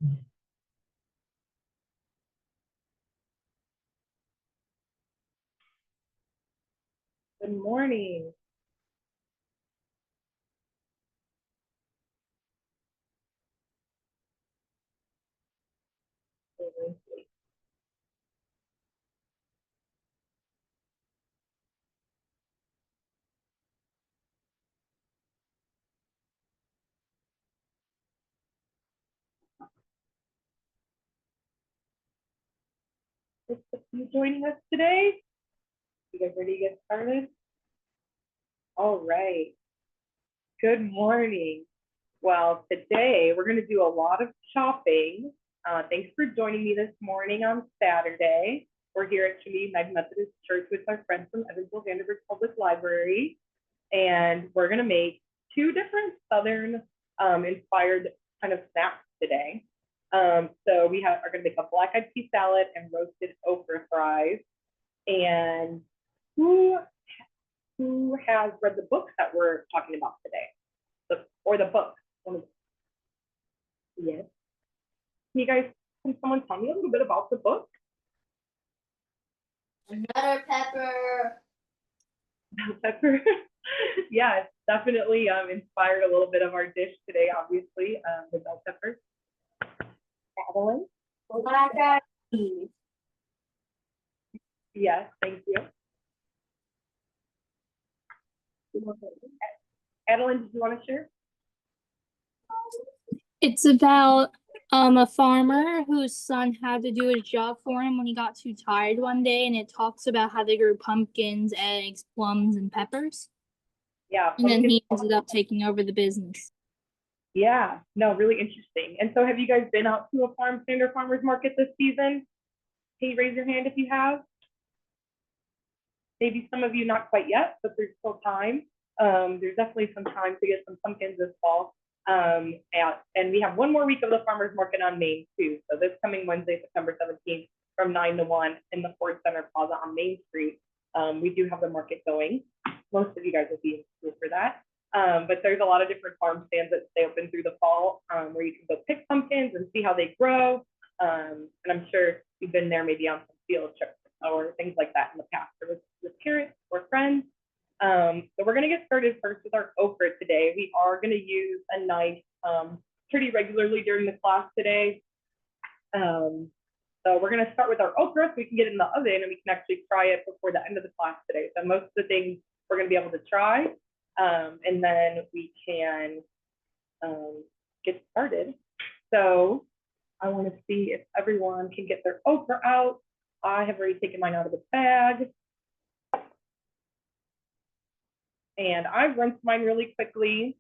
Good morning. Thanks for you joining us today. You guys ready to get started? All right. Good morning. Well, today we're going to do a lot of shopping. Thanks for joining me this morning on Saturday. We're here at Trinity United Methodist Church with our friends from Evansville Vanderbilt Public Library, and we're going to make two different Southern inspired kind of snacks today. So we are going to make a black-eyed pea salad and roasted okra fries. And who has read the books that we're talking about today? Or the book? Yes. Can someone tell me a little bit about the book? Another pepper. Pepper. Yeah, it's definitely inspired a little bit of our dish today, obviously, the bell pepper. Adeline? Black-eyed peas. Yes, thank you. Adeline, did you want to share? It's about a farmer whose son had to do his job for him when he got too tired one day, and it talks about how they grew pumpkins, eggs, plums, and peppers. Yeah. And then he ended up taking over the business. Yeah, no, really interesting. And so have you guys been out to a farm stand or farmer's market this season? Can you raise your hand if you have? Maybe some of you not quite yet, but there's still time. There's definitely some time to get some pumpkins this fall. And we have one more week of the farmer's market on Main too. So this coming Wednesday, September 17th from 9 to 1 in the Ford Center Plaza on Main Street. We do have the market going. Most of you guys will be in school for that. But there's a lot of different farm stands that stay open through the fall where you can go pick pumpkins and see how they grow. And I'm sure you've been there maybe on some field trips or things like that in the past, or with parents or friends. So we're going to get started first with our okra today. We are going to use a knife pretty regularly during the class today. So we're going to start with our okra so we can get it in the oven and we can actually try it before the end of the class today. So most of the things we're going to be able to try, and then we can get started. So I want to see if everyone can get their okra out. I have already taken mine out of the bag. And I've rinsed mine really quickly.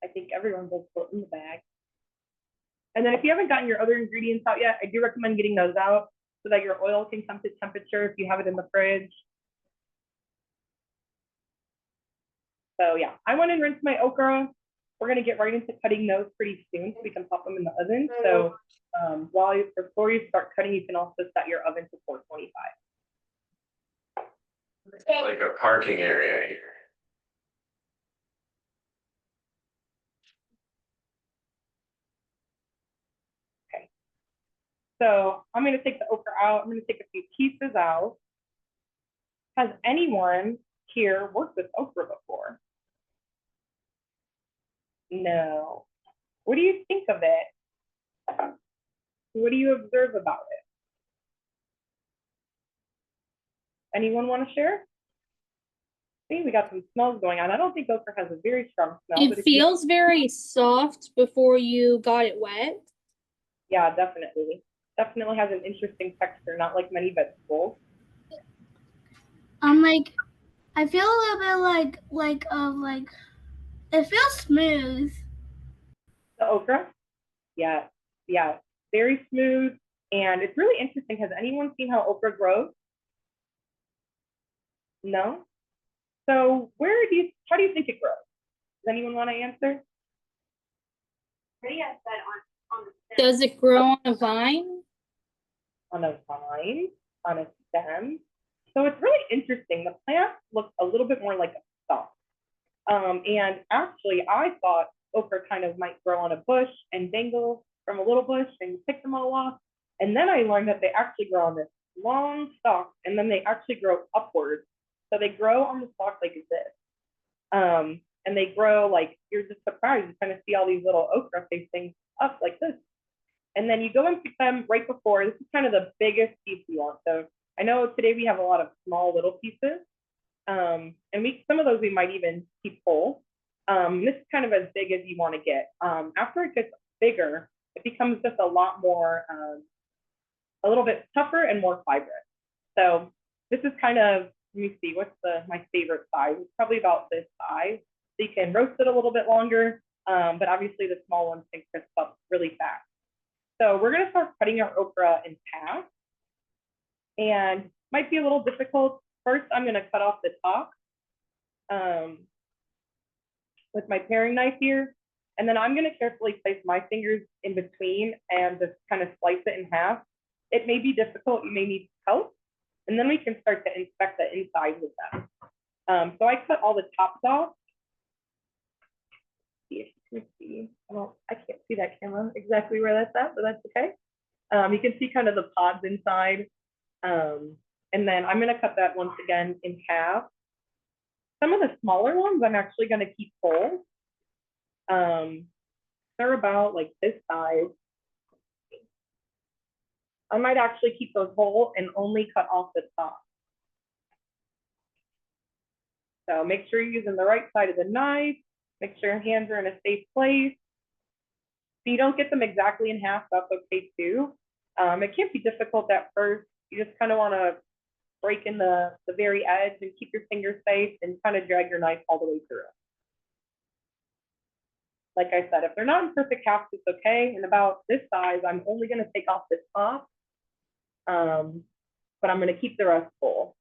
I think everyone's will put in the bag. And then if you haven't gotten your other ingredients out yet, I do recommend getting those out so that your oil can come to temperature if you have it in the fridge. So yeah, I went and rinsed my okra. We're gonna get right into cutting those pretty soon so we can pop them in the oven. So before you start cutting, you can also set your oven to 425. Like a parking area here. Okay. So I'm going to take the okra out. I'm going to take a few pieces out. Has anyone here worked with okra before? No. What do you think of it? What do you observe about it? Anyone want to share? See, we got some smells going on. I don't think okra has a very strong smell. It feels very soft before you got it wet. Yeah, definitely. Definitely has an interesting texture, not like many vegetables. I feel a little bit like it feels smooth. The okra? Yeah, very smooth. And it's really interesting. Has anyone seen how okra grows? No? So how do you think it grows? Does anyone want to answer? Does it grow on a vine? On a vine, on a stem. So it's really interesting. The plant looks a little bit more like a stalk. And actually, I thought okra kind of might grow on a bush and dangle from a little bush and pick them all off. And then I learned that they actually grow on this long stalk, and then they actually grow upwards. So they grow on the stalk like this. And they grow like, you're just surprised. You kind of see all these little okra facing up like this. And then you go and pick them right before. This is kind of the biggest piece you want. So I know today we have a lot of small little pieces. And some of those we might even keep whole. This is kind of as big as you want to get. After it gets bigger, it becomes just a lot more, a little bit tougher and more fibrous. So this is kind of, let me see, what's my favorite size? It's probably about this size. So you can roast it a little bit longer, but obviously the small ones can crisp up really fast. So we're gonna start cutting our okra in half, and might be a little difficult. First, I'm gonna cut off the top with my paring knife here, and then I'm gonna carefully place my fingers in between and just kind of slice it in half. It may be difficult, you may need help, and then we can start to inspect the inside with them. So I cut all the tops off. See if you can see. I can't see that camera exactly where that's at, but that's okay. You can see kind of the pods inside. And then I'm gonna cut that once again in half. Some of the smaller ones I'm actually gonna keep whole. They're about like this size. I might actually keep those whole and only cut off the top. So make sure you're using the right side of the knife. Make sure your hands are in a safe place. So you don't get them exactly in half, that's okay too. It can't be difficult at first. You just kind of want to break in the very edge and keep your fingers safe and kind of drag your knife all the way through. Like I said, if they're not in perfect halves, it's okay. And about this size, I'm only going to take off the top, but I'm going to keep the rest full.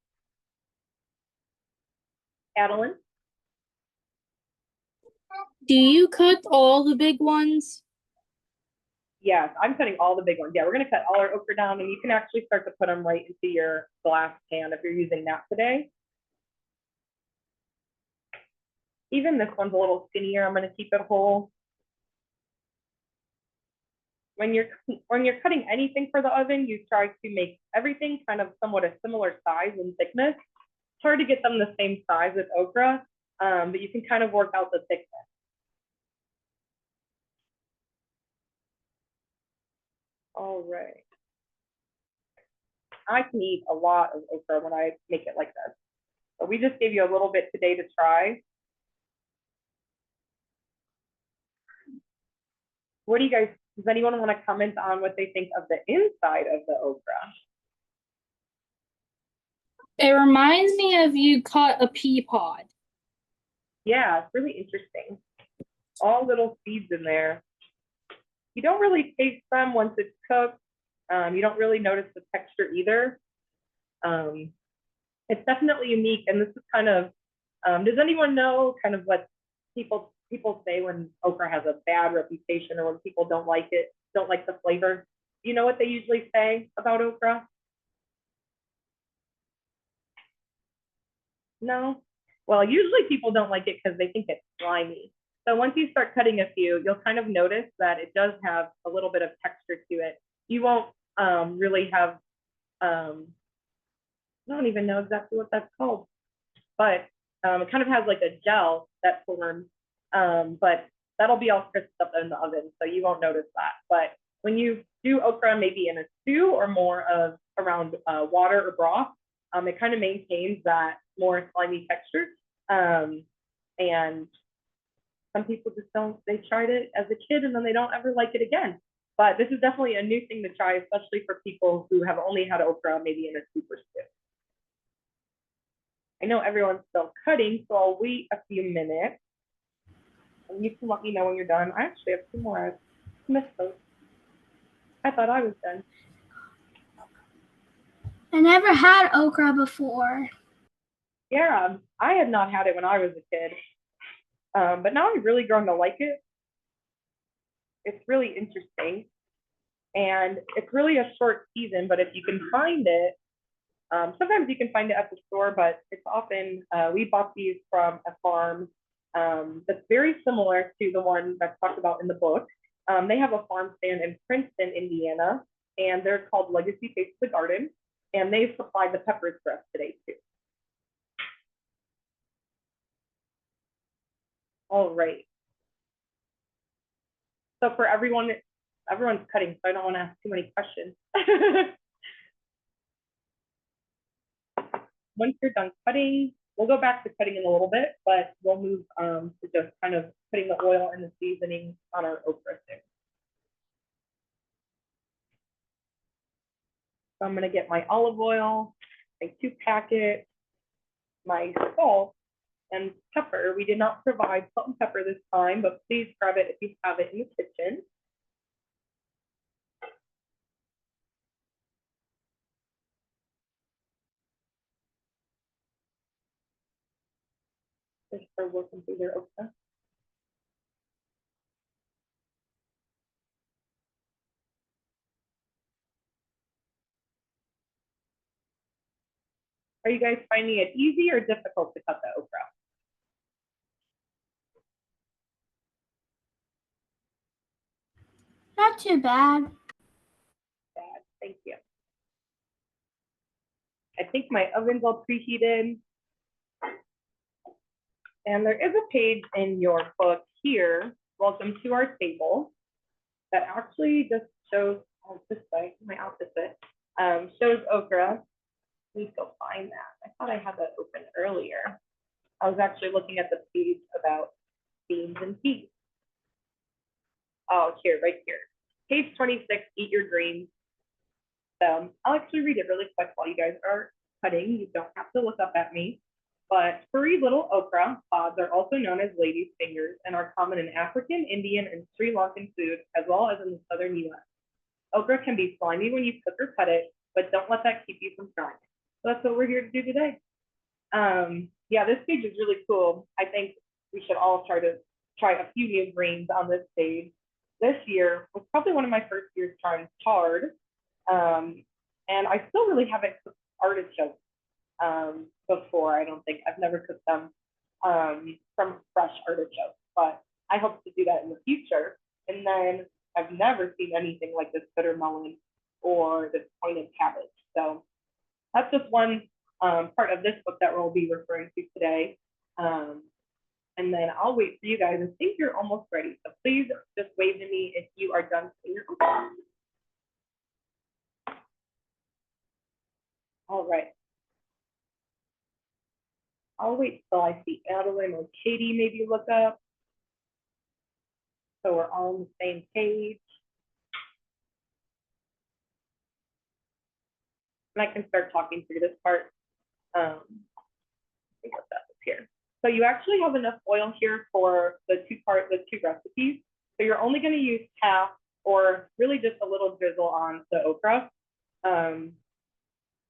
Adeline? Do you cut all the big ones? Yes, I'm cutting all the big ones. Yeah, we're gonna cut all our okra down, and you can actually start to put them right into your glass pan if you're using that today. Even this one's a little skinnier. I'm gonna keep it whole. When you're cutting anything for the oven, you try to make everything kind of somewhat a similar size and thickness. It's hard to get them the same size with okra, but you can kind of work out the thickness. All right. I can eat a lot of okra when I make it like this. So we just gave you a little bit today to try. What do you guys, does anyone want to comment on what they think of the inside of the okra? It reminds me of you cut a pea pod. Yeah, it's really interesting. All little seeds in there. You don't really taste them once it's cooked. You don't really notice the texture either. It's definitely unique, and this is kind of, does anyone know kind of what people say when okra has a bad reputation or when people don't like it, don't like the flavor? Do you know what they usually say about okra? No? Well, usually people don't like it because they think it's slimy. So once you start cutting a few, you'll kind of notice that it does have a little bit of texture to it. You won't really have, I don't even know exactly what that's called, but it kind of has like a gel that forms, but that'll be all crisped up in the oven, so you won't notice that. But when you do okra maybe in a stew or more of around water or broth, it kind of maintains that more slimy texture. And some people just don't, they tried it as a kid and then they don't ever like it again. But this is definitely a new thing to try, especially for people who have only had okra maybe in a soup or stew. I know everyone's still cutting, so I'll wait a few minutes. And you can let me know when you're done. I actually have two more. I missed those. I thought I was done. I never had okra before. Yeah, I had not had it when I was a kid. But now I've really grown to like it. It's really interesting. And it's really a short season, but if you can find it, sometimes you can find it at the store, but it's often, we bought these from a farm that's very similar to the one that's talked about in the book. They have a farm stand in Princeton, Indiana, and they're called Legacy Face the Garden, and they supplied the peppers for us today too. All right. So for everyone's cutting, so I don't want to ask too many questions. Once you're done cutting, we'll go back to cutting in a little bit, but we'll move to just kind of putting the oil and the seasoning on our okra soon. So I'm gonna get my olive oil, my 2 packets, my salt and pepper. We did not provide salt and pepper this time, but please grab it if you have it in the kitchen. Just for working through their okra. Are you guys finding it easy or difficult to cut the okra? Not too bad. Bad, thank you. I think my oven's all preheated. And there is a page in your book here, Welcome to Our Table, that actually just shows, oh, this way, my opposite, shows okra. Please go find that. I thought I had that open earlier. I was actually looking at the page about beans and peas. Oh, here, right here. Page 26, Eat Your Greens. So I'll actually read it really quick while you guys are cutting. You don't have to look up at me. But furry little okra pods are also known as lady's fingers and are common in African, Indian, and Sri Lankan food, as well as in the southern US. Okra can be slimy when you cook or cut it, but don't let that keep you from trying it. So that's what we're here to do today. Yeah, this page is really cool. I think we should all try a few new greens on this page. This year was probably one of my first years trying chard. And I still really haven't cooked artichokes before. I don't think I've never cooked them from fresh artichokes, but I hope to do that in the future. And then I've never seen anything like this bitter melon or this pointed cabbage. So that's just one part of this book that we'll be referring to today. And then I'll wait for you guys. I think you're almost ready. So please just wave to me if you are done cutting your okra. All right. I'll wait till I see Adeline or Katie maybe look up. So we're all on the same page. And I can start talking through this part. I think that's here. So you actually have enough oil here for the two recipes. So you're only going to use half or really just a little drizzle on the okra.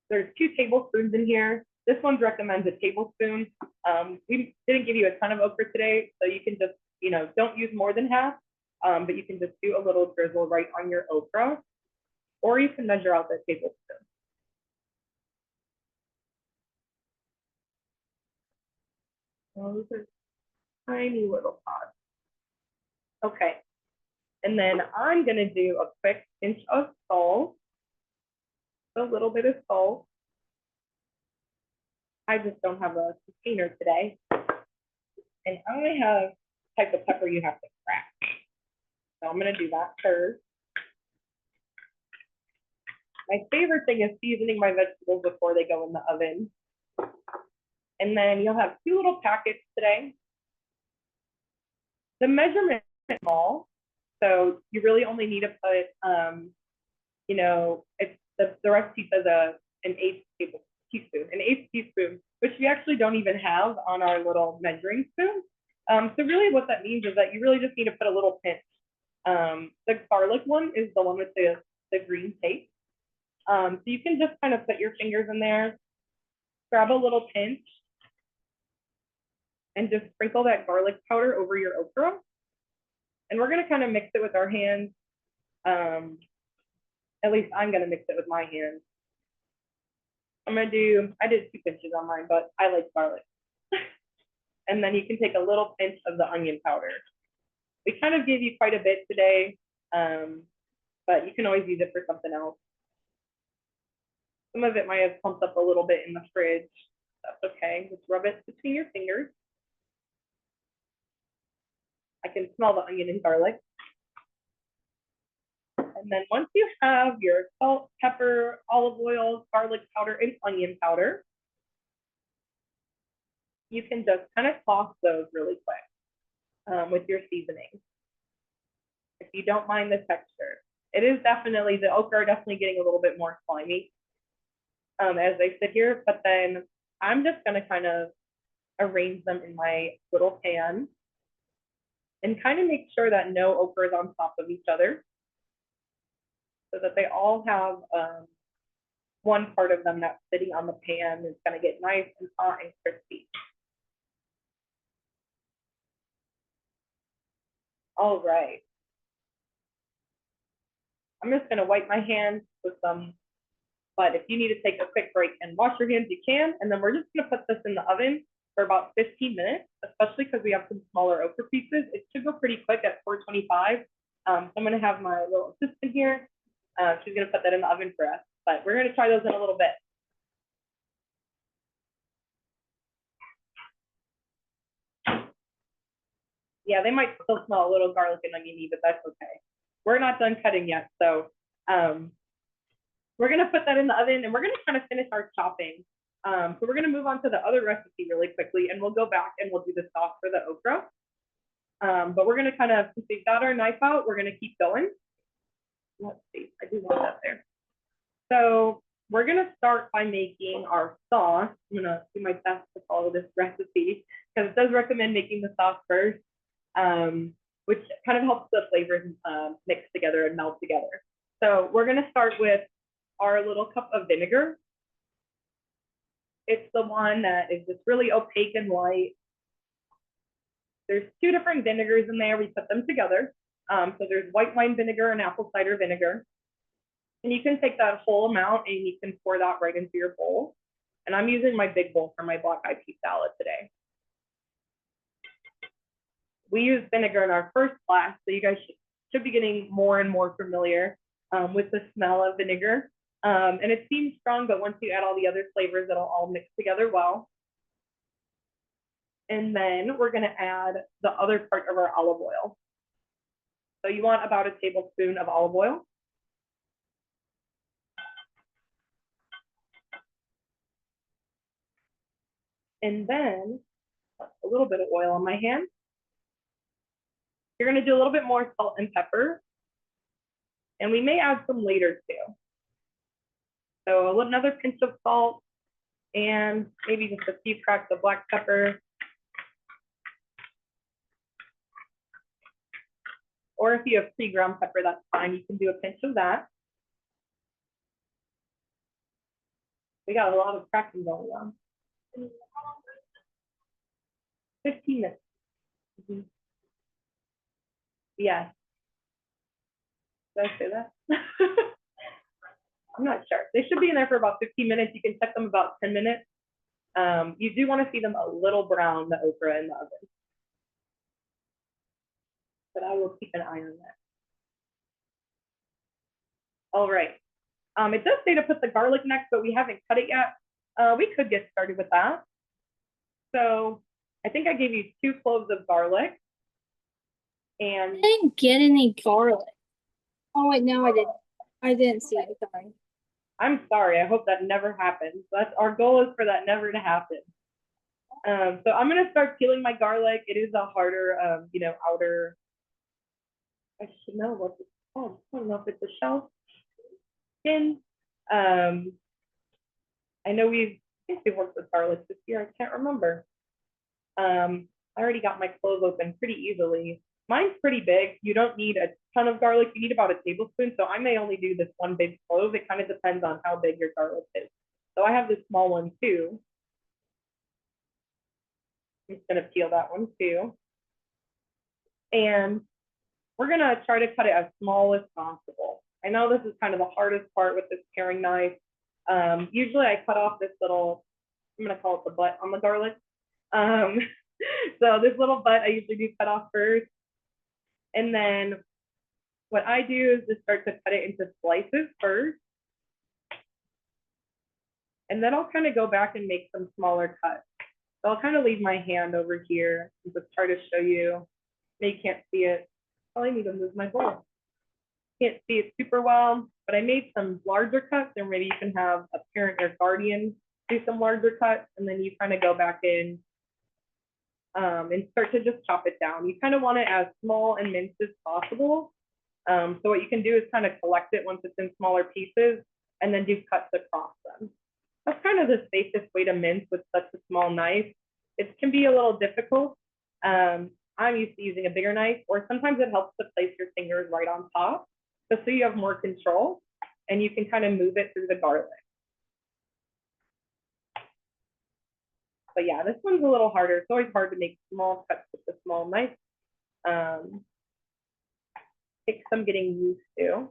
There's 2 tablespoons in here. This one recommends a tablespoon. We didn't give you a ton of okra today, so you can just, don't use more than half, but you can just do a little drizzle right on your okra, or you can measure out the tablespoon. Those are tiny little pods. Okay, and then I'm gonna do a quick pinch of salt, a little bit of salt. I just don't have a container today. And I have the type of pepper you have to crack. So I'm gonna do that first. My favorite thing is seasoning my vegetables before they go in the oven. And then you'll have 2 little packets today. The measurement is small, so you really only need to put, it's the recipe says an eighth teaspoon, which we actually don't even have on our little measuring spoon. So really what that means is that you really just need to put a little pinch. The garlic one is the one with the green tape. So you can just kind of put your fingers in there, grab a little pinch, and just sprinkle that garlic powder over your okra. And we're gonna kind of mix it with our hands. At least I'm gonna mix it with my hands. I did 2 pinches on mine, but I like garlic. And then you can take a little pinch of the onion powder. We kind of gave you quite a bit today, but you can always use it for something else. Some of it might have pumped up a little bit in the fridge. That's okay. Just rub it between your fingers. I can smell the onion and garlic. And then once you have your salt, pepper, olive oil, garlic powder, and onion powder, you can just kind of toss those really quick with your seasoning. If you don't mind the texture. It is definitely, the okra are definitely getting a little bit more slimy as they sit here, but then I'm just gonna kind of arrange them in my little pan and kind of make sure that no okra is on top of each other so that they all have one part of them that's sitting on the pan. It's gonna get nice and hot and crispy. All right. I'm just gonna wipe my hands with some, but if you need to take a quick break and wash your hands, you can. And then we're just gonna put this in the oven for about 15 minutes, especially because we have some smaller okra pieces. It should go pretty quick at 425. So I'm gonna have my little assistant here. She's gonna put that in the oven for us, but we're gonna try those in a little bit. Yeah, they might still smell a little garlic and oniony, but that's okay. We're not done cutting yet, so we're gonna put that in the oven and we're gonna kind of finish our chopping. So we're gonna move on to the other recipe really quickly and we'll go back and we'll do the sauce for the okra. But we're gonna kind of, since we've got our knife out, we're gonna keep going. Let's see, I do want that there. So we're gonna start by making our sauce. I'm gonna do my best to follow this recipe because it does recommend making the sauce first, which kind of helps the flavors mix together and meld together. So we're gonna start with our little cup of vinegar. It's the one that is just really opaque and light. There's two different vinegars in there. We put them together. So there's white wine vinegar and apple cider vinegar. And you can take that whole amount and you can pour that right into your bowl. And I'm using my big bowl for my black eyed pea salad today. We used vinegar in our first class, so you guys should be getting more and more familiar with the smell of vinegar. And it seems strong, but once you add all the other flavors, it'll all mix together well. And then we're gonna add the other part of our olive oil. So you want about a tablespoon of olive oil. And then a little bit of oil on my hand. You're gonna do a little bit more salt and pepper. And we may add some later too. So another pinch of salt and maybe just a few cracks of black pepper. Or if you have pre-ground pepper, that's fine. You can do a pinch of that. We got a lot of cracking going on. 15 minutes. Mm-hmm. Yeah. Did I say that? I'm not sure. They should be in there for about 15 minutes. You can check them about 10 minutes. You do want to see them a little brown, the okra in the oven. But I will keep an eye on that. All right. It does say to put the garlic next, but we haven't cut it yet. We could get started with that. So I think I gave you 2 cloves of garlic. And I didn't get any garlic. Oh wait, no, I didn't. I didn't see it. Sorry. I'm sorry. I hope that never happens. That's our goal, is for that never to happen. So I'm gonna start peeling my garlic. It is a harder, outer. I should know what it's called. I don't know if it's a shell skin. I know I think we've worked with garlic this year. I can't remember. I already got my clove open pretty easily. Mine's pretty big. You don't need a ton of garlic. You need about a tablespoon. So I may only do this one big clove. It kind of depends on how big your garlic is. So I have this small one too. I'm just gonna peel that one too. And we're gonna try to cut it as small as possible. I know this is kind of the hardest part with this paring knife. Usually I cut off this little, I'm gonna call it the butt on the garlic. So this little butt I usually do cut off first. And then what I do is just start to cut it into slices first. And then I'll kind of go back and make some smaller cuts. So I'll kind of leave my hand over here and just try to show you. You can't see it. Probably need to move my bowl. Can't see it super well, but I made some larger cuts, or maybe you can have a parent or guardian do some larger cuts, and then you kind of go back in and start to just chop it down. You kind of want it as small and minced as possible. So what you can do is kind of collect it once it's in smaller pieces and then do cuts across them. That's kind of the safest way to mince with such a small knife. It can be a little difficult. I'm used to using a bigger knife, or sometimes it helps to place your fingers right on top, just so you have more control and you can kind of move it through the garlic. But yeah, this one's a little harder. It's always hard to make small cuts with a small knife. Takes some getting used to.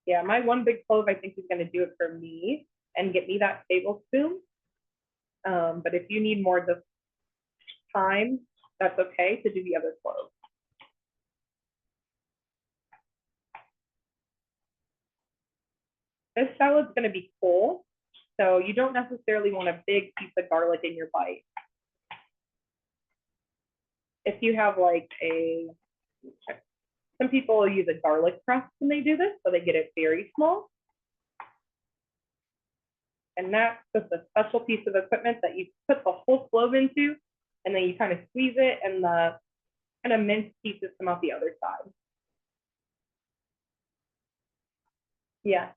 Yeah, my one big clove I think is going to do it for me and get me that tablespoon. But if you need more just time, that's okay to do the other clove. This salad's going to be full, so you don't necessarily want a big piece of garlic in your bite. If you have like some people use a garlic press when they do this, so they get it very small. And that's just a special piece of equipment that you put the whole clove into, and then you kind of squeeze it, and the kind of minced pieces come out the other side. Yeah.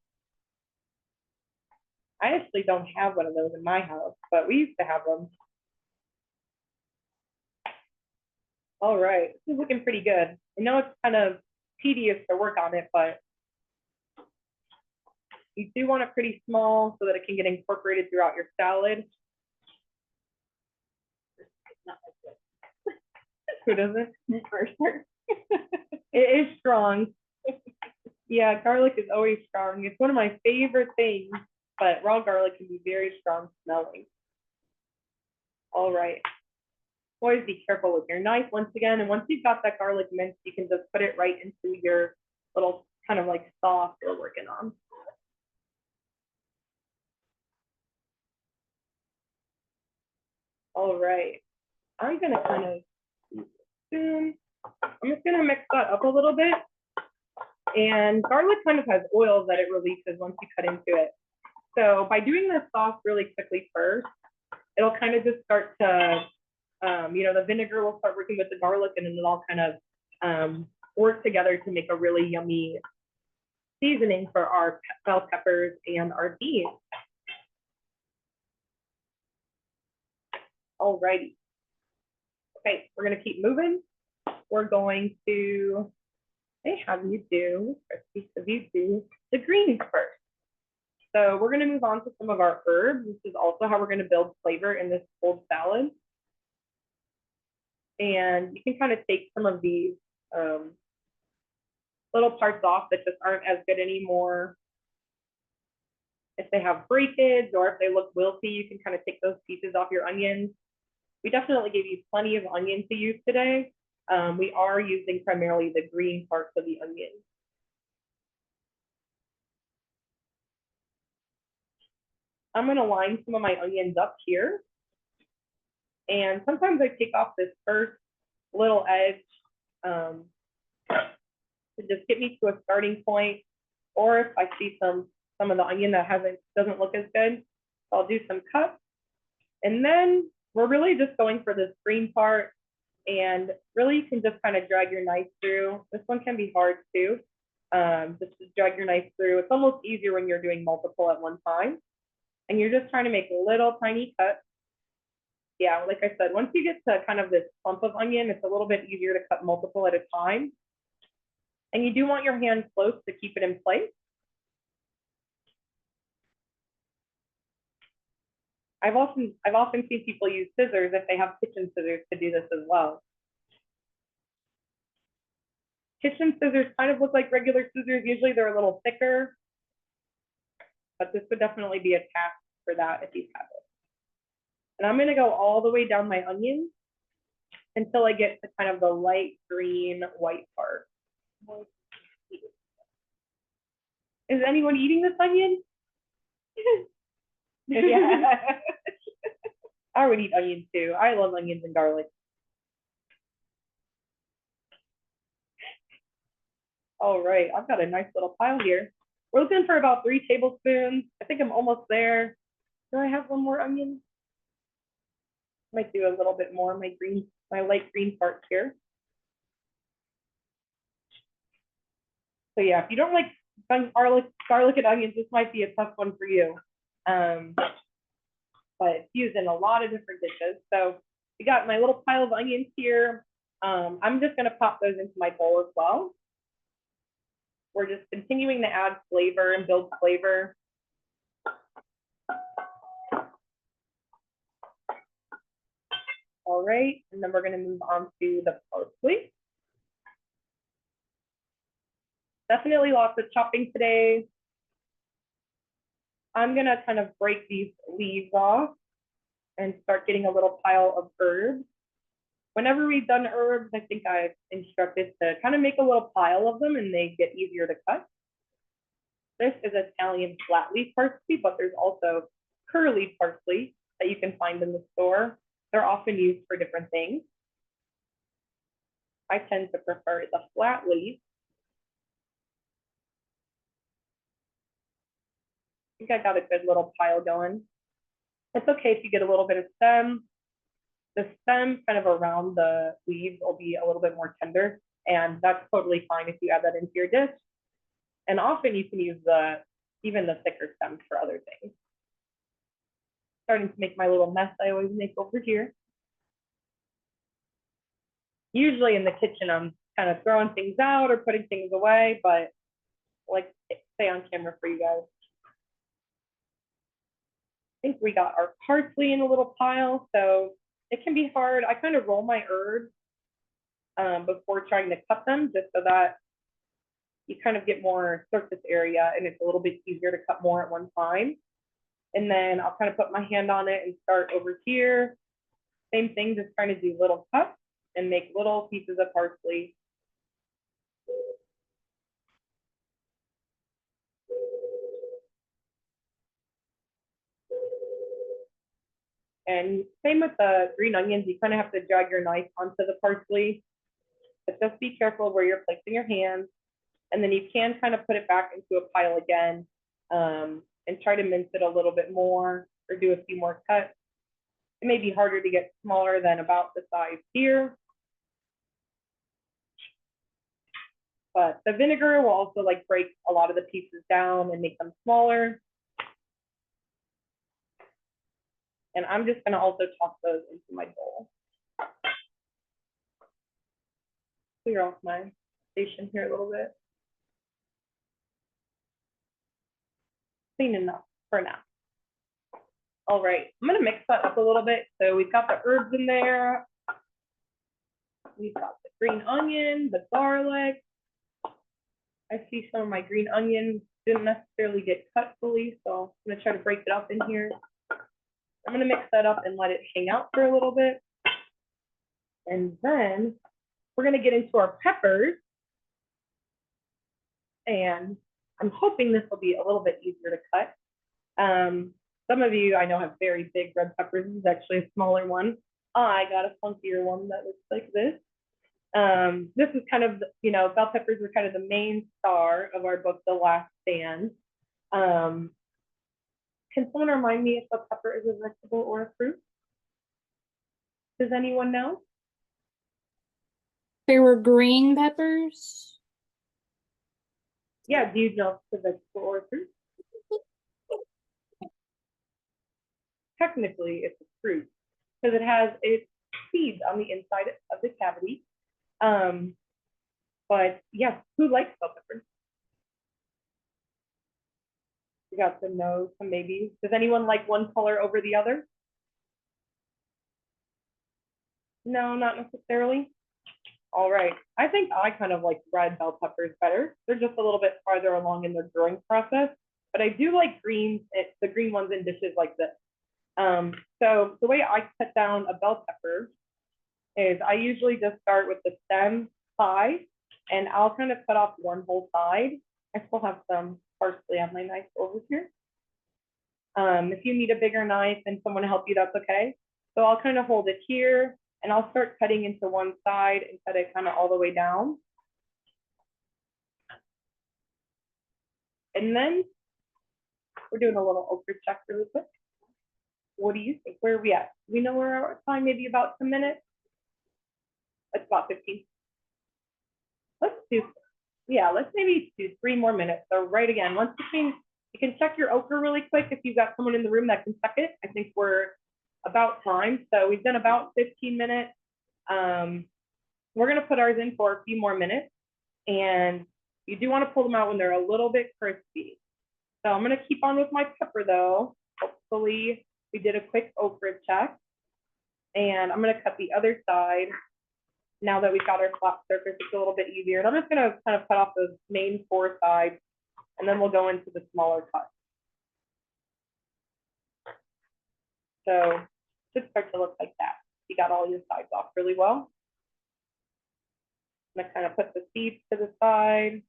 I actually don't have one of those in my house, but we used to have them. All right, this is looking pretty good. I know it's kind of tedious to work on it, but you do want it pretty small so that it can get incorporated throughout your salad. Who doesn't? It is strong. Yeah, garlic is always strong. It's one of my favorite things, but raw garlic can be very strong smelling. All right. Always be careful with your knife once again. And once you've got that garlic minced, you can just put it right into your little kind of like sauce you're working on. All right. I'm going to kind of I'm just going to mix that up a little bit. And garlic kind of has oils that it releases once you cut into it. So by doing this sauce really quickly first, it'll kind of just start to, the vinegar will start working with the garlic, and then it'll all kind of work together to make a really yummy seasoning for our bell peppers and our beans. All righty. Okay, we're going to keep moving. We're going to have you do the greens first. So we're going to move on to some of our herbs. This is also how we're going to build flavor in this cold salad. And you can kind of take some of these little parts off that just aren't as good anymore. If they have breakage or if they look wilty, you can kind of take those pieces off your onions. We definitely gave you plenty of onion to use today. We are using primarily the green parts of the onion. I'm going to line some of my onions up here. And sometimes I take off this first little edge to just get me to a starting point. Or if I see some of the onion that doesn't look as good, I'll do some cuts. And then we're really just going for this green part. And really, you can just kind of drag your knife through. This one can be hard too. Just to drag your knife through. It's almost easier when you're doing multiple at one time. And you're just trying to make little tiny cuts. Yeah, like I said, once you get to kind of this clump of onion, it's a little bit easier to cut multiple at a time. And you do want your hand close to keep it in place. I've often seen people use scissors if they have kitchen scissors to do this as well. Kitchen scissors kind of look like regular scissors. Usually they're a little thicker, but this would definitely be a task for that if you have it. And I'm gonna go all the way down my onions until I get to kind of the light green white part. Is anyone eating this onion? Yeah. I would eat onions too. I love onions and garlic. All right, I've got a nice little pile here. We're looking for about 3 tablespoons. I think I'm almost there. Do I have one more onion? Might do a little bit more. My light green parts here. So yeah, if you don't like garlic and onions, this might be a tough one for you. But it's used in a lot of different dishes. So we got my little pile of onions here. I'm just gonna pop those into my bowl as well. We're just continuing to add flavor and build flavor. All right, and then we're gonna move on to the parsley. Definitely lots of chopping today. I'm gonna kind of break these leaves off and start getting a little pile of herbs. Whenever we've done herbs, I think I've instructed to kind of make a little pile of them and they get easier to cut. This is Italian flat leaf parsley, but there's also curly parsley that you can find in the store. They're often used for different things. I tend to prefer the flat leaf. I think I got a good little pile going. It's okay if you get a little bit of stem. The stem kind of around the leaves will be a little bit more tender, and that's totally fine if you add that into your dish. And often you can use even the thicker stems for other things. Starting to make my little mess I always make over here. Usually in the kitchen, I'm kind of throwing things out or putting things away, but I like to stay on camera for you guys. I think we got our parsley in a little pile, so it can be hard. I kind of roll my herbs before trying to cut them, just so that you kind of get more surface area and it's a little bit easier to cut more at one time. And then I'll kind of put my hand on it and start over here. Same thing, just trying to do little cuts and make little pieces of parsley. And same with the green onions, you kind of have to drag your knife onto the parsley. But just be careful where you're placing your hands. And then you can kind of put it back into a pile again and try to mince it a little bit more or do a few more cuts. It may be harder to get smaller than about the size here. But the vinegar will also like break a lot of the pieces down and make them smaller. And I'm just gonna also toss those into my bowl. Clear off my station here a little bit. Clean enough for now. All right, I'm gonna mix that up a little bit. So we've got the herbs in there. We've got the green onion, the garlic. I see some of my green onions didn't necessarily get cut fully, so I'm gonna try to break it up in here. I'm gonna mix that up and let it hang out for a little bit. And then we're gonna get into our peppers. And I'm hoping this will be a little bit easier to cut. Some of you I know have very big red peppers. This is actually a smaller one. I got a funkier one that looks like this. This is kind of, you know, bell peppers are kind of the main star of our book, The Last Stand. Can someone remind me if a pepper is a vegetable or a fruit? Does anyone know? There were green peppers. Yeah, do you know if it's a vegetable or a fruit? Technically, it's a fruit because it has its seeds on the inside of the cavity. But yes, who likes bell peppers? We got some no's, some maybes. Does anyone like one color over the other? No, not necessarily. All right. I think I kind of like red bell peppers better. They're just a little bit farther along in their growing process, but I do like greens, the green ones in dishes like this. So the way I cut down a bell pepper is I usually just start with the stem side, and I'll kind of cut off one whole side. I still have some parsley on my knife over here. If you need a bigger knife and someone to help you, that's okay. So I'll kind of hold it here, and I'll start cutting into one side and cut it kind of all the way down. And then we're doing a little okra check really quick. What do you think? Where are we at? We know we're at time, maybe about 10 minutes. That's about 15. Let's do, yeah, let's maybe do 3 more minutes. So right again, once between, you can check your okra really quick if you've got someone in the room that can check it. I think we're about time. So we've done about 15 minutes. We're gonna put ours in for a few more minutes, and you do wanna pull them out when they're a little bit crispy. So I'm gonna keep on with my pepper though. Hopefully we did a quick okra check, and I'm gonna cut the other side. Now that we've got our flat surface, it's a little bit easier. And I'm just gonna kind of cut off those main 4 sides, and then we'll go into the smaller cuts. So it should start to look like that. You got all your sides off really well. I'm gonna kind of put the seeds to the side.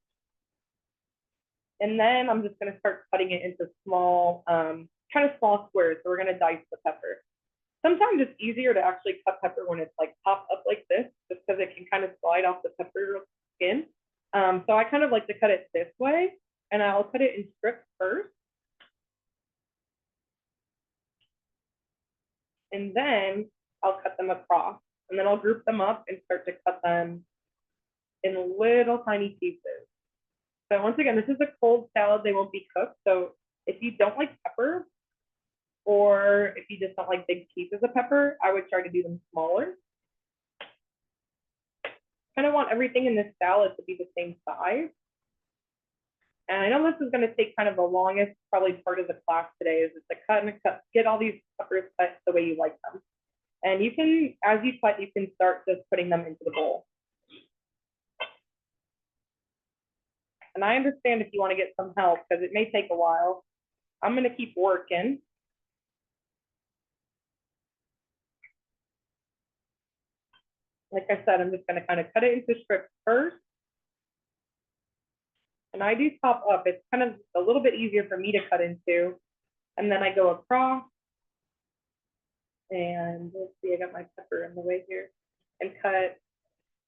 And then I'm just gonna start cutting it into small, kind of small squares. So we're gonna dice the pepper. Sometimes it's easier to actually cut pepper when it's like popped up like this, just because it can kind of slide off the pepper skin. So I kind of like to cut it this way, and I'll cut it in strips first. And then I'll cut them across, and then I'll group them up and start to cut them in little tiny pieces. So once again, this is a cold salad, they won't be cooked. So if you don't like pepper, or if you just don't like big pieces of pepper, I would try to do them smaller. Kind of want everything in this salad to be the same size. And I know this is going to take kind of the longest, probably part of the class today, is just to cut and cut, get all these peppers cut the way you like them. And you can, as you cut, you can start just putting them into the bowl. And I understand if you want to get some help, because it may take a while. I'm going to keep working. Like I said, I'm just going to kind of cut it into strips first. And I do top up. It's kind of a little bit easier for me to cut into. And then I go across. And let's see, I got my pepper in the way here. And cut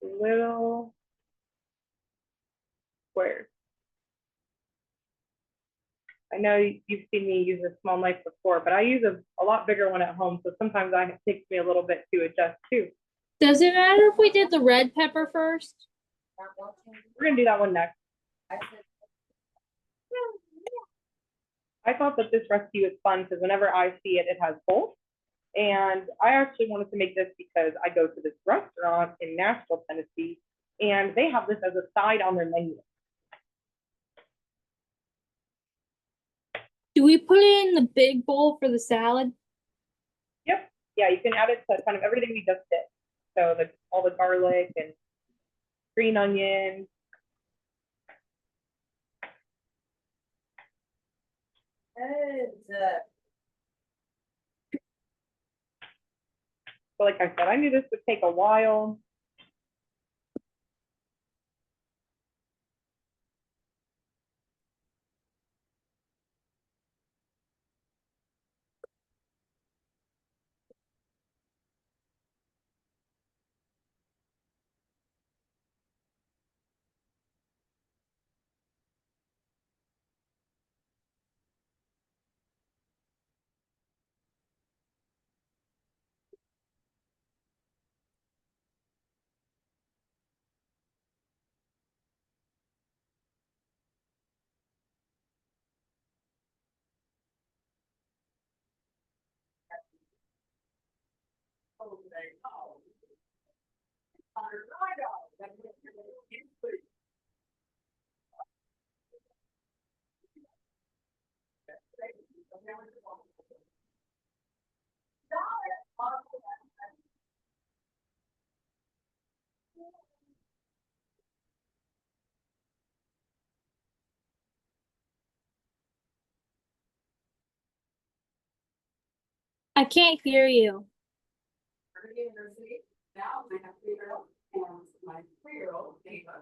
little squares. I know you've seen me use a small knife before, but I use a lot bigger one at home. So sometimes it takes me a little bit to adjust too. Does it matter if we did the red pepper first? We're gonna do that one next. I thought that this recipe was fun because whenever I see it, it has both. And I actually wanted to make this because I go to this restaurant in Nashville, Tennessee, and they have this as a side on their menu. Do we put it in the big bowl for the salad? Yep. Yeah, you can add it to kind of everything we just did. So all the garlic and green onion. So like I said, I knew this would take a while. I can't hear you. Now I have 3-year-old and my 3-year-old Ava.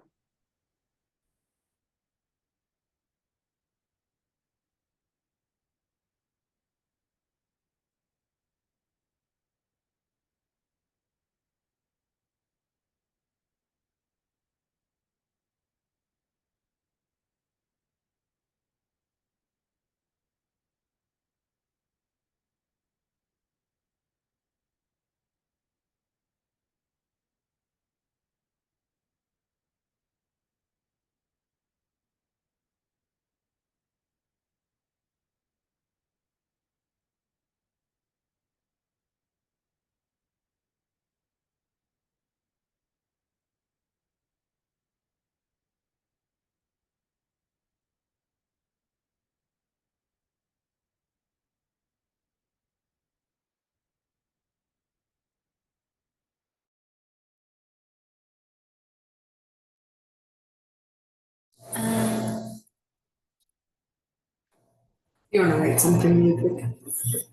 You want to write something really quick?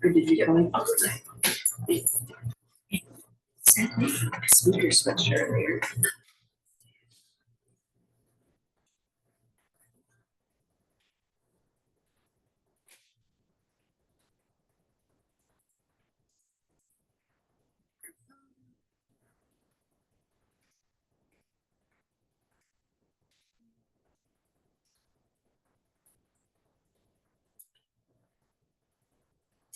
Or did you get one? Sneaker switch earlier.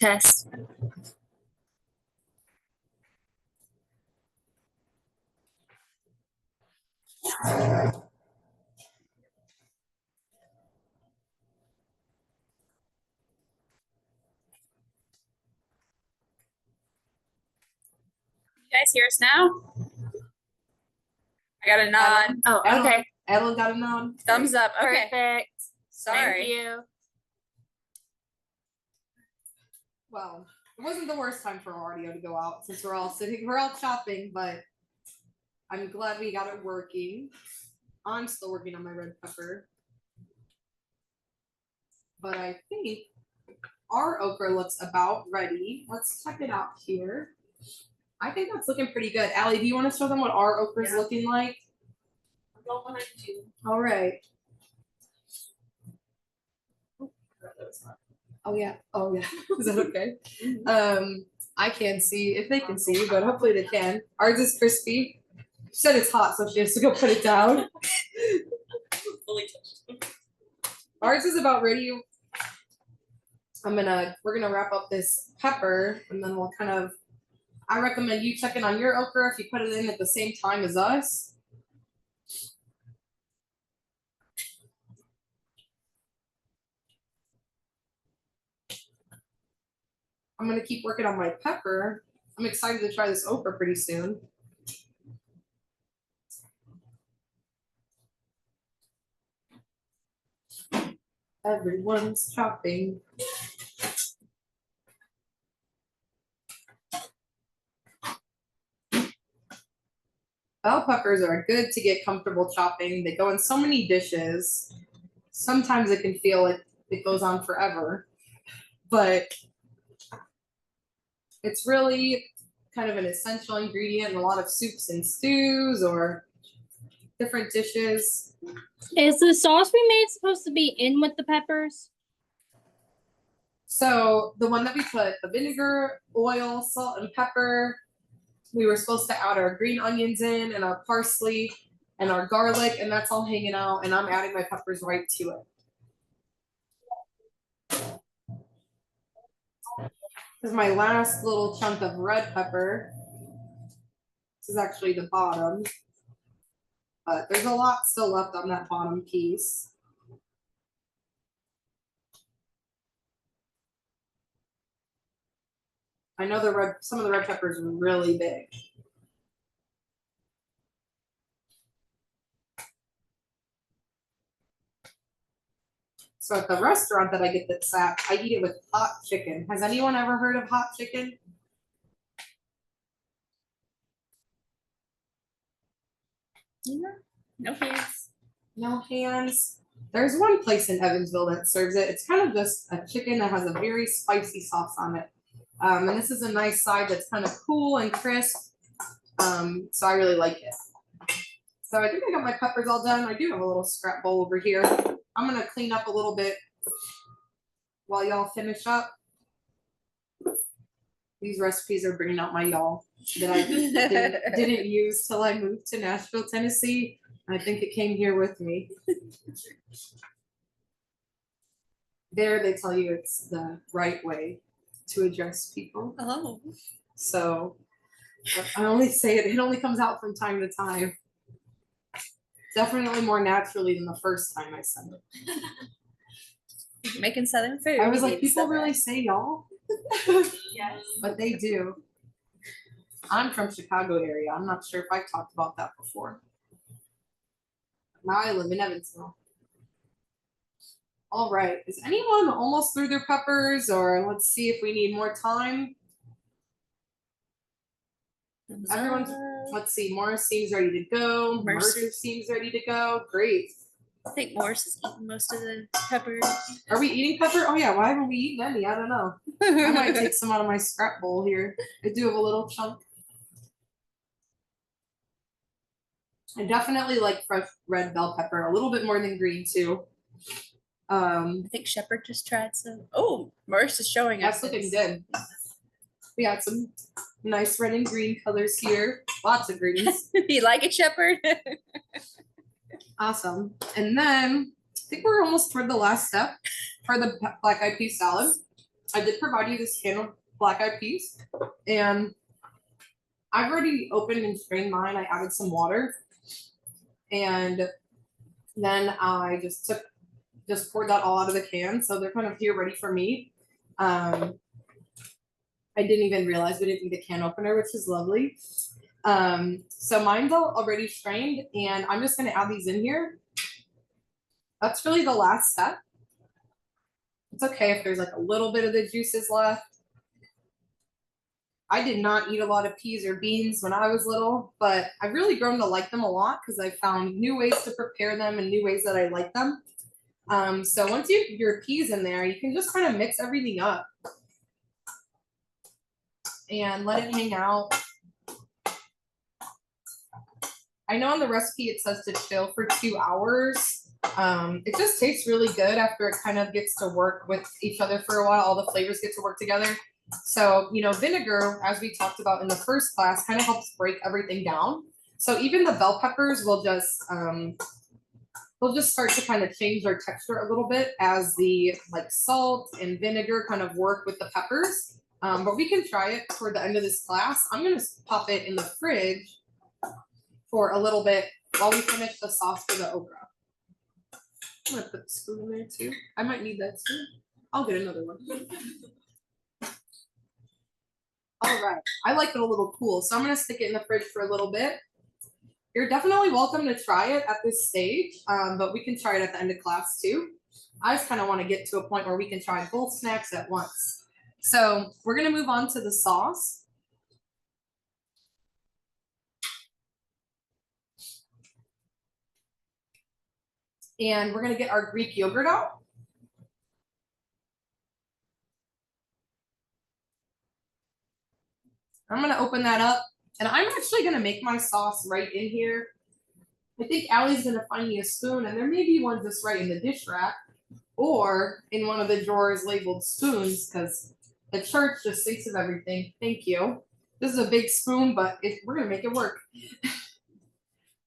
Test. You guys hear us now? I got a nod. Oh, okay. Ella got a nod. Thumbs up. Okay. Perfect. Sorry. Thank you. Well, it wasn't the worst time for our audio to go out since we're all chopping, but I'm glad we got it working. I'm still working on my red pepper. But I think our okra looks about ready. Let's check it out here. I think that's looking pretty good. Allie, do you want to show them what our okra is looking like? Go behind you. All right. Oh yeah. Oh yeah. Is that okay? I can't see if they can see, but hopefully they can. Ours is crispy. She said it's hot, so she has to go put it down. Ours is about ready. We're gonna wrap up this pepper and then we'll kind of, I recommend you checking on your okra if you put it in at the same time as us. I'm gonna keep working on my pepper. I'm excited to try this okra pretty soon. Everyone's chopping. Bell peppers are good to get comfortable chopping. They go in so many dishes. Sometimes it can feel like it goes on forever, but it's really kind of an essential ingredient in a lot of soups and stews or different dishes. Is the sauce we made supposed to be in with the peppers? So the one that we put the vinegar, oil, salt, and pepper, we were supposed to add our green onions in and our parsley and our garlic, and that's all hanging out, and I'm adding my peppers right to it. This is my last little chunk of red pepper. This is actually the bottom, but there's a lot still left on that bottom piece. I know some of the red peppers are really big. So at the restaurant that I get this at, I eat it with hot chicken. Has anyone ever heard of hot chicken? No hands. No hands. There's one place in Evansville that serves it. It's kind of just a chicken that has a very spicy sauce on it. And this is a nice side that's kind of cool and crisp. So I really like it. So I think I got my peppers all done. I do have a little scrap bowl over here. I'm gonna clean up a little bit while y'all finish up. These recipes are bringing out my y'all that I didn't use till I moved to Nashville, Tennessee. I think it came here with me. There they tell you it's the right way to address people. Oh. So I only say it only comes out from time to time. Definitely more naturally than the first time I said it. Making Southern food. I was you like, need to people say really that. say y'all? Yes. But they do. I'm from Chicago area. I'm not sure if I've talked about that before. Now I live in Evansville. All right, is anyone almost through their peppers, or let's see if we need more time? Everyone's, let's see, Morris seems ready to go. Mercer seems ready to go. Great. I think Morris has eaten most of the peppers. Are we eating pepper? Oh yeah, why haven't we eaten any? I don't know. I might take some out of my scrap bowl here. I do have a little chunk. I definitely like fresh red bell pepper, a little bit more than green too. I think Shepherd just tried some. Oh, Morris is showing us. That's looking good. We got some nice red and green colors here. Lots of greens. You like it, Shepherd? Awesome. And then I think we're almost toward the last step for the black eyed pea salad. I did provide you this can of black eyed peas, and I've already opened and strained mine. I added some water, and then I just poured that all out of the can. So they're kind of here ready for me. I didn't even realize we didn't need a can opener, which is lovely. So mine's already strained, and I'm just gonna add these in here. That's really the last step. It's okay if there's like a little bit of the juices left. I did not eat a lot of peas or beans when I was little, but I've really grown to like them a lot because I found new ways to prepare them and new ways that I like them. So once you have your peas in there, you can just kind of mix everything up and let it hang out. I know on the recipe it says to chill for 2 hours. It just tastes really good after it kind of gets to work with each other for a while. All the flavors get to work together. So, you know, vinegar, as we talked about in the first class, kind of helps break everything down. So even the bell peppers will just start to kind of change their texture a little bit as the like salt and vinegar kind of work with the peppers. But we can try it toward the end of this class. I'm gonna pop it in the fridge for a little bit while we finish the sauce for the okra. I'm gonna put the spoon in there too. I might need that spoon. I'll get another one. All right, I like it a little cool, so I'm gonna stick it in the fridge for a little bit. You're definitely welcome to try it at this stage, but we can try it at the end of class too. I just kind of want to get to a point where we can try both snacks at once. So we're gonna move on to the sauce. And we're gonna get our Greek yogurt out. I'm gonna open that up, and I'm actually gonna make my sauce right in here. I think Allie's gonna find me a spoon, and there may be one just right in the dish rack, or in one of the drawers labeled spoons, because the church just thinks of everything. Thank you. This is a big spoon, but we're gonna make it work.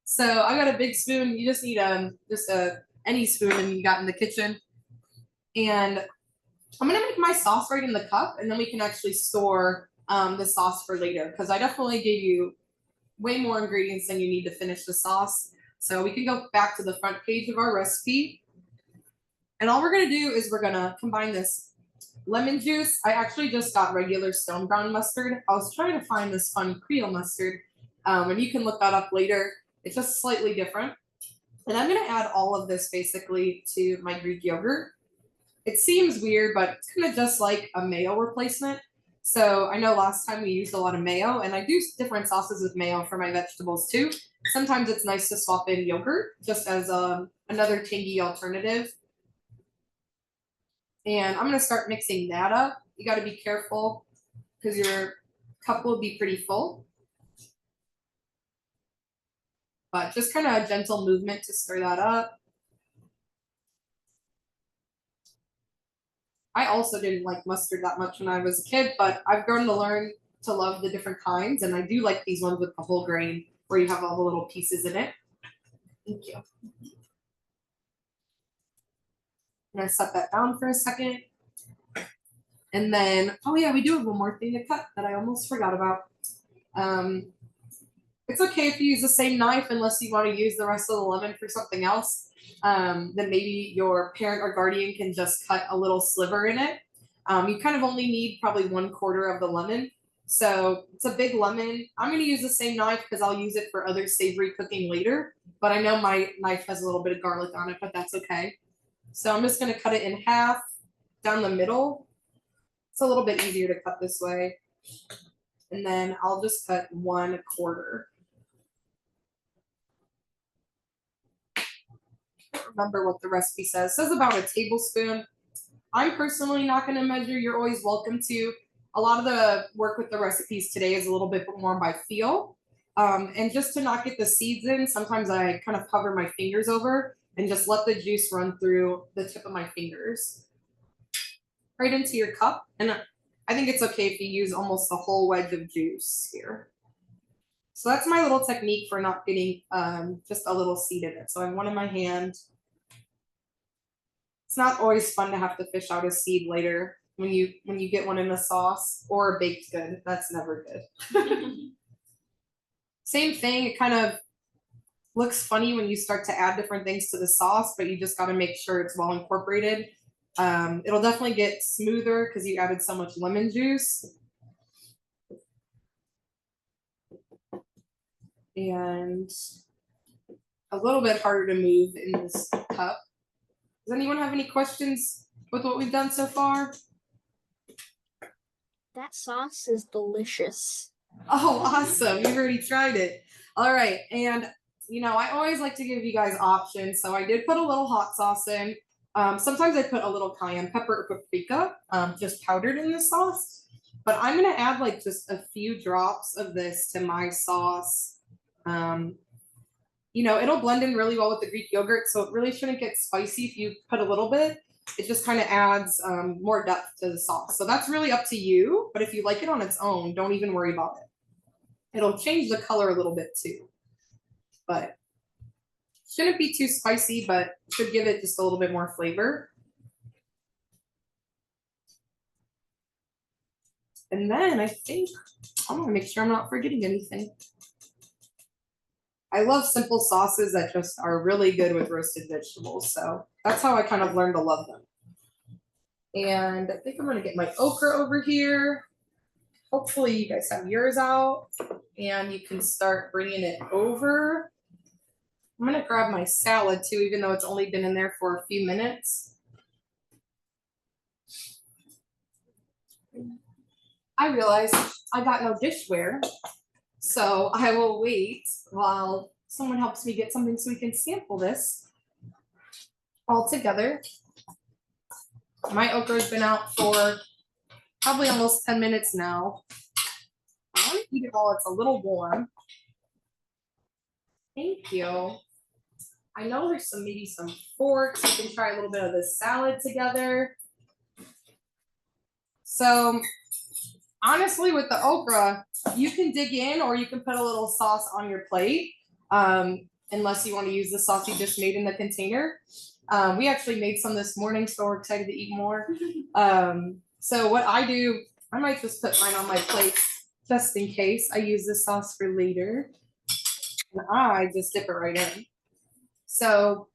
So I got a big spoon. You just need any spoon you got in the kitchen, and I'm gonna make my sauce right in the cup, and then we can actually store the sauce for later, because I definitely gave you way more ingredients than you need to finish the sauce. So we can go back to the front page of our recipe. And all we're gonna do is we're gonna combine this lemon juice. I actually just got regular stone ground mustard. I was trying to find this fun Creole mustard, and you can look that up later. It's just slightly different. And I'm gonna add all of this basically to my Greek yogurt. It seems weird, but it's kind of just like a mayo replacement. So I know last time we used a lot of mayo, and I do different sauces with mayo for my vegetables too. Sometimes it's nice to swap in yogurt just as another tangy alternative. And I'm gonna start mixing that up. You gotta be careful because your cup will be pretty full. But just kind of a gentle movement to stir that up. I also didn't like mustard that much when I was a kid, but I've grown to learn to love the different kinds, and I do like these ones with the whole grain where you have all the little pieces in it. Thank you. I'm gonna set that down for a second. And then, oh yeah, we do have one more thing to cut that I almost forgot about. It's okay if you use the same knife unless you want to use the rest of the lemon for something else. Then maybe your parent or guardian can just cut a little sliver in it. You kind of only need probably 1/4 of the lemon. So it's a big lemon. I'm going to use the same knife because I'll use it for other savory cooking later. But I know my knife has a little bit of garlic on it, but that's okay. So I'm just going to cut it in half down the middle. It's a little bit easier to cut this way. And then I'll just cut 1/4. Remember what the recipe says. It says about a tablespoon. I'm personally not going to measure. You're always welcome to. A lot of the work with the recipes today is a little bit more by feel. And just to not get the seeds in, sometimes I kind of cover my fingers over and just let the juice run through the tip of my fingers. Right into your cup. And I think it's okay if you use almost the whole wedge of juice here. So that's my little technique for not getting just a little seed in it. So I have one in my hand. It's not always fun to have to fish out a seed later when you get one in the sauce or a baked good. That's never good. Same thing, it kind of looks funny when you start to add different things to the sauce, but you just got to make sure it's well incorporated. It'll definitely get smoother because you added so much lemon juice. And a little bit harder to move in this cup. Does anyone have any questions with what we've done so far? That sauce is delicious. Oh, awesome. You've already tried it. All right. And, I always like to give you guys options. So I did put a little hot sauce in. Sometimes I put a little cayenne pepper or paprika, just powdered in the sauce. But I'm going to add like just a few drops of this to my sauce. It'll blend in really well with the Greek yogurt, so it really shouldn't get spicy if you put a little bit. It just kind of adds more depth to the sauce. So that's really up to you, but if you like it on its own, don't even worry about it. It'll change the color a little bit too. But shouldn't be too spicy, but should give it just a little bit more flavor. And then I think I'm gonna make sure I'm not forgetting anything. I love simple sauces that just are really good with roasted vegetables. So that's how I kind of learned to love them. And I think I'm going to get my okra over here. Hopefully you guys have yours out and you can start bringing it over. I'm going to grab my salad too, even though it's only been in there for a few minutes. I realized I got no dishware. So I will wait while someone helps me get something so we can sample this all together. My okra's been out for probably almost 10 minutes now. I want to eat it while it's a little warm. Thank you. I know there's maybe some forks. You can try a little bit of this salad together. So honestly, with the okra, you can dig in or you can put a little sauce on your plate, unless you want to use the sauce you just made in the container. We actually made some this morning, so we're excited to eat more. So what I do, I might just put mine on my plate just in case I use this sauce for later. And I just dip it right in. So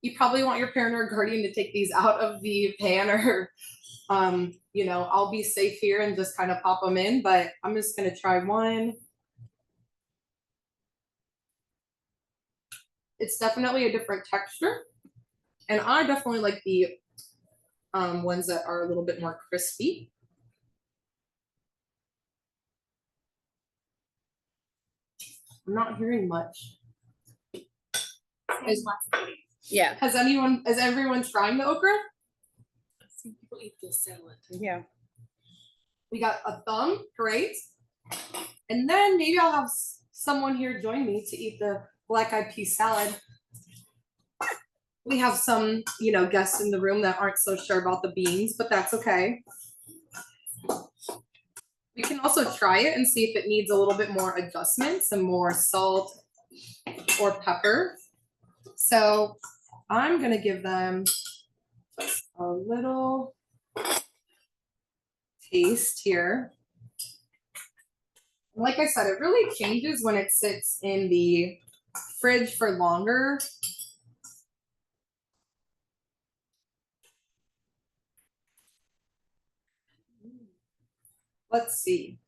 you probably want your parent or guardian to take these out of the pan or I'll be safe here and just kind of pop them in, but I'm just going to try one. It's definitely a different texture. And I definitely like the ones that are a little bit more crispy. I'm not hearing much. Yeah. Has everyone trying the okra? Some people eat the salad. Yeah. We got a thumb, great. And then maybe I'll have someone here join me to eat the black eyed pea salad. We have some, you know, guests in the room that aren't so sure about the beans, but that's okay. You can also try it and see if it needs a little bit more adjustment, some more salt or pepper. So I'm gonna give them a little taste here. Like I said, it really changes when it sits in the fridge for longer. Let's see.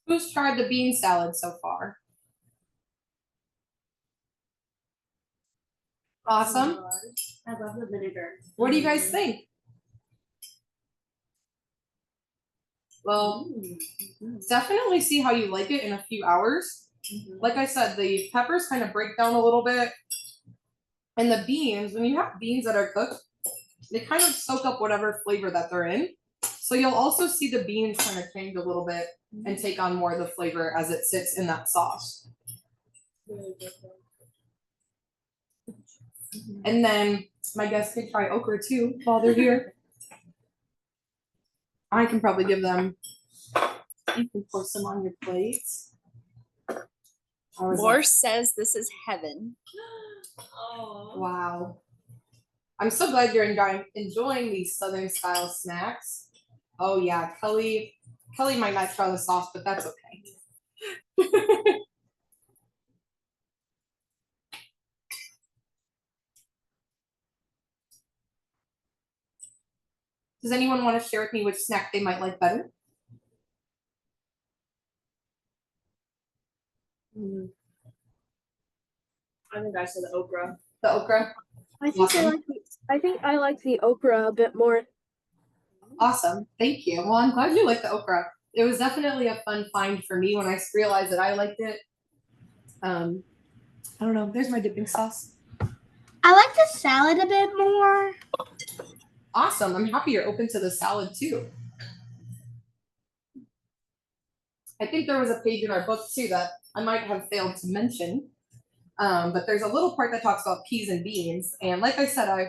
Who's tried the bean salad so far? Awesome. I love the vinegar. What do you guys think? Well, definitely see how you like it in a few hours. Like I said, the peppers kind of break down a little bit. And the beans, when you have beans that are cooked, they kind of soak up whatever flavor that they're in. So you'll also see the beans kind of change a little bit and take on more of the flavor as it sits in that sauce. And then my guests could try okra too while they're here. I can probably give them, you can pour some on your plates. Morse says this is heaven. Wow. I'm so glad you're enjoying these Southern style snacks. Oh yeah, Kelly might not try the sauce, but that's okay. Does anyone want to share with me which snack they might like better? I think I said the okra. The okra? Awesome. I think I like the okra a bit more. Awesome. Thank you. Well, I'm glad you like the okra. It was definitely a fun find for me when I realized that I liked it. I don't know. There's my dipping sauce. I like the salad a bit more. Awesome. I'm happy you're open to the salad too. I think there was a page in our book too that I might have failed to mention. But there's a little part that talks about peas and beans. And like I said, I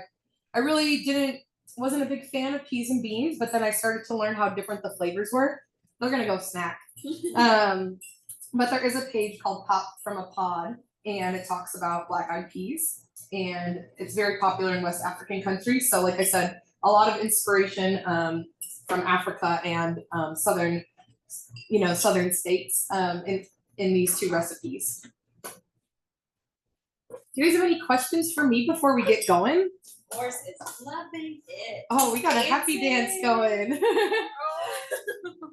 really wasn't a big fan of peas and beans, but then I started to learn how different the flavors were. They're gonna go snack. But there is a page called Pop from a Pod, and it talks about black-eyed peas. And it's very popular in West African countries. So like I said, a lot of inspiration from Africa and southern states in these two recipes. Do you guys have any questions for me before we get going? Morse is loving it. Oh, we got a happy dance going.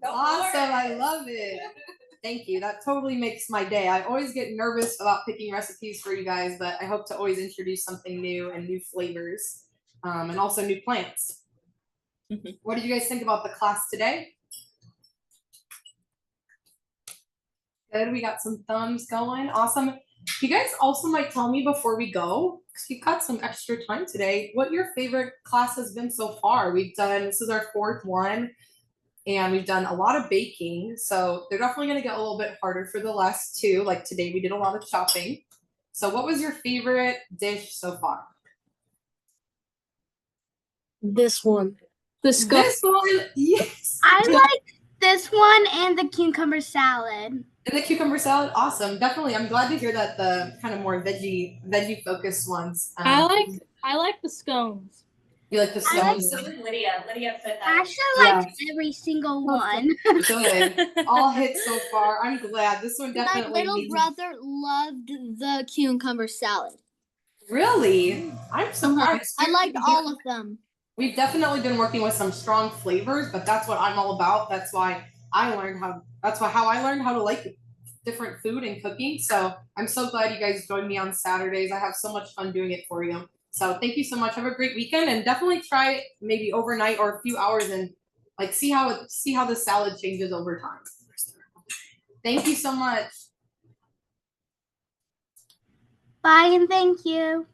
Awesome, I love it. Thank you. That totally makes my day. I always get nervous about picking recipes for you guys, but I hope to always introduce something new and new flavors, and also new plants. What did you guys think about the class today? Good, we got some thumbs going. Awesome. You guys also might tell me before we go, because we've got some extra time today, what your favorite class has been so far. This is our 4th one, and we've done a lot of baking. So they're definitely going to get a little bit harder for the last 2. Like today we did a lot of chopping. So what was your favorite dish so far? This one. This one, yes. I like this one and the cucumber salad. And the cucumber salad, awesome. Definitely, I'm glad to hear that the kind of more veggie focused ones. I like the scones. You like the scones? So did Lydia. Lydia put that. I actually like every single one. Good. All hit so far. I'm glad. This one My definitely little needs. brother loved the cucumber salad. Really? I'm surprised. I liked all of them. We've definitely been working with some strong flavors, but that's what I'm all about. That's why I learned how I learned how to like different food and cooking. So I'm so glad you guys joined me on Saturdays. I have so much fun doing it for you. So thank you so much. Have a great weekend, and definitely try it maybe overnight or a few hours and like see how the salad changes over time. Thank you so much. Bye and thank you.